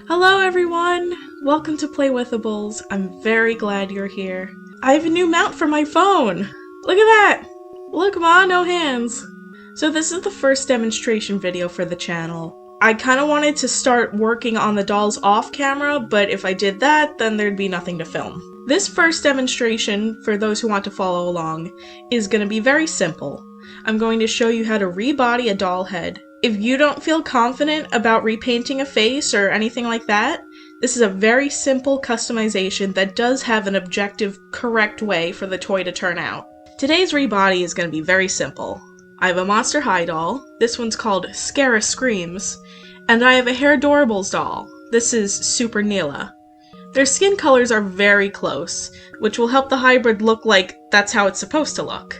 Hello everyone! Welcome to Playwithables. I'm very glad you're here. I have a new mount for my phone! Look at that! Look, Ma, no hands! So this is the first demonstration video for the channel. I kinda wanted to start working on the dolls off camera, but if I did that, then there'd be nothing to film. This first demonstration, for those who want to follow along, is gonna be very simple. I'm going to show you how to rebody a doll head. If you don't feel confident about repainting a face or anything like that, this is a very simple customization that does have an objective, correct way for the toy to turn out. Today's rebody is going to be very simple. I have a Monster High doll, this one's called Scare Screams, and I have a Hair Adorables doll, this is Super Neela. Their skin colors are very close, which will help the hybrid look like that's how it's supposed to look.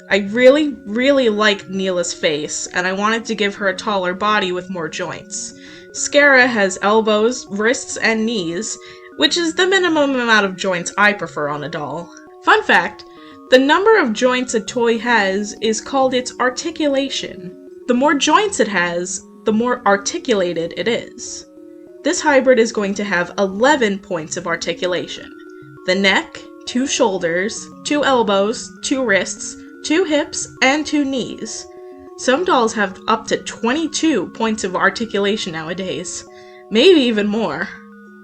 I really like Neela's face, and I wanted to give her a taller body with more joints. Scara has elbows, wrists, and knees, which is the minimum amount of joints I prefer on a doll. Fun fact, the number of joints a toy has is called its articulation. The more joints it has, the more articulated it is. This hybrid is going to have 11 points of articulation. The neck, 2 shoulders, 2 elbows, 2 wrists, 2 hips, and 2 knees. Some dolls have up to 22 points of articulation nowadays. Maybe even more.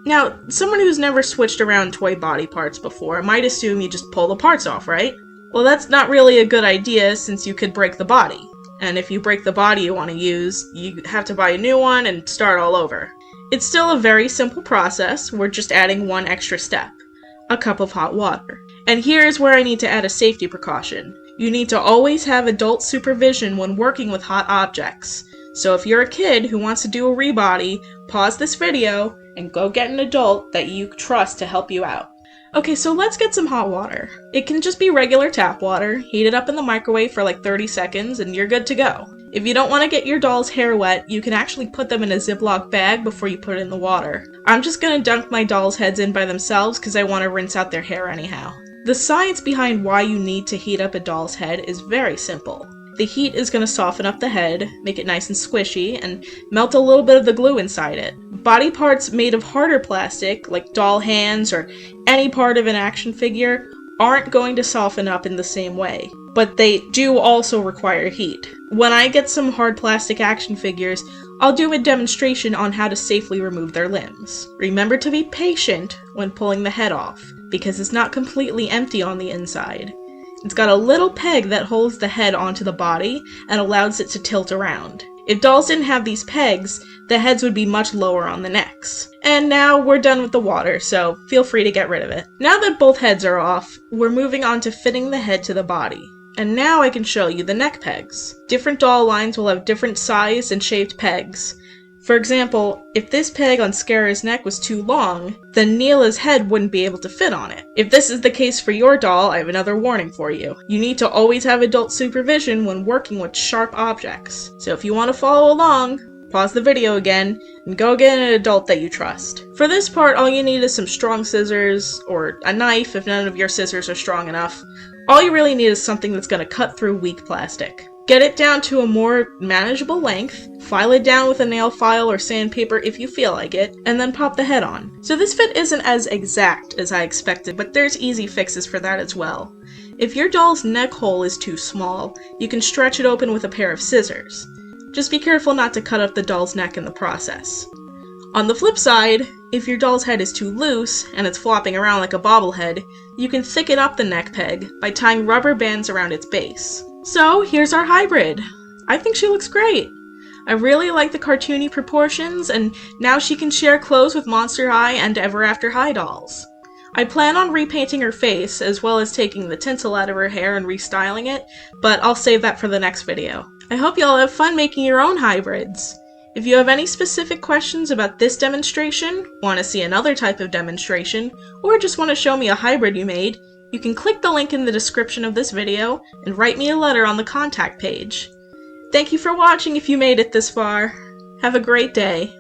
Now, someone who's never switched around toy body parts before might assume you just pull the parts off, right? Well, that's not really a good idea since you could break the body. And if you break the body you want to use, you have to buy a new one and start all over. It's still a very simple process, we're just adding one extra step. A cup of hot water. And here's where I need to add a safety precaution. You need to always have adult supervision when working with hot objects. So if you're a kid who wants to do a rebody, pause this video and go get an adult that you trust to help you out. Okay, so let's get some hot water. It can just be regular tap water, heat it up in the microwave for like 30 seconds and you're good to go. If you don't want to get your doll's hair wet, you can actually put them in a Ziploc bag before you put it in the water. I'm just gonna dunk my doll's heads in by themselves because I want to rinse out their hair anyhow. The science behind why you need to heat up a doll's head is very simple. The heat is going to soften up the head, make it nice and squishy, and melt a little bit of the glue inside it. Body parts made of harder plastic, like doll hands or any part of an action figure, aren't going to soften up in the same way, but they do also require heat. When I get some hard plastic action figures, I'll do a demonstration on how to safely remove their limbs. Remember to be patient when pulling the head off, because it's not completely empty on the inside. It's got a little peg that holds the head onto the body and allows it to tilt around. If dolls didn't have these pegs, the heads would be much lower on the necks. And now we're done with the water, so feel free to get rid of it. Now that both heads are off, we're moving on to fitting the head to the body. And now I can show you the neck pegs. Different doll lines will have different sized and shaped pegs. For example, if this peg on Scara's neck was too long, then Neela's head wouldn't be able to fit on it. If this is the case for your doll, I have another warning for you. You need to always have adult supervision when working with sharp objects. So if you want to follow along, pause the video again, and go get an adult that you trust. For this part, all you need is some strong scissors, or a knife if none of your scissors are strong enough. All you really need is something that's going to cut through weak plastic. Get it down to a more manageable length, file it down with a nail file or sandpaper if you feel like it, and then pop the head on. So this fit isn't as exact as I expected, but there's easy fixes for that as well. If your doll's neck hole is too small, you can stretch it open with a pair of scissors. Just be careful not to cut up the doll's neck in the process. On the flip side, if your doll's head is too loose and it's flopping around like a bobblehead, you can thicken up the neck peg by tying rubber bands around its base. So here's our hybrid. I think she looks great. I really like the cartoony proportions, and now she can share clothes with Monster High and Ever After High dolls. I plan on repainting her face, as well as taking the tinsel out of her hair and restyling it, but I'll save that for the next video. I hope y'all have fun making your own hybrids. If you have any specific questions about this demonstration, want to see another type of demonstration, or just want to show me a hybrid you made, you can click the link in the description of this video and write me a letter on the contact page. Thank you for watching if you made it this far. Have a great day.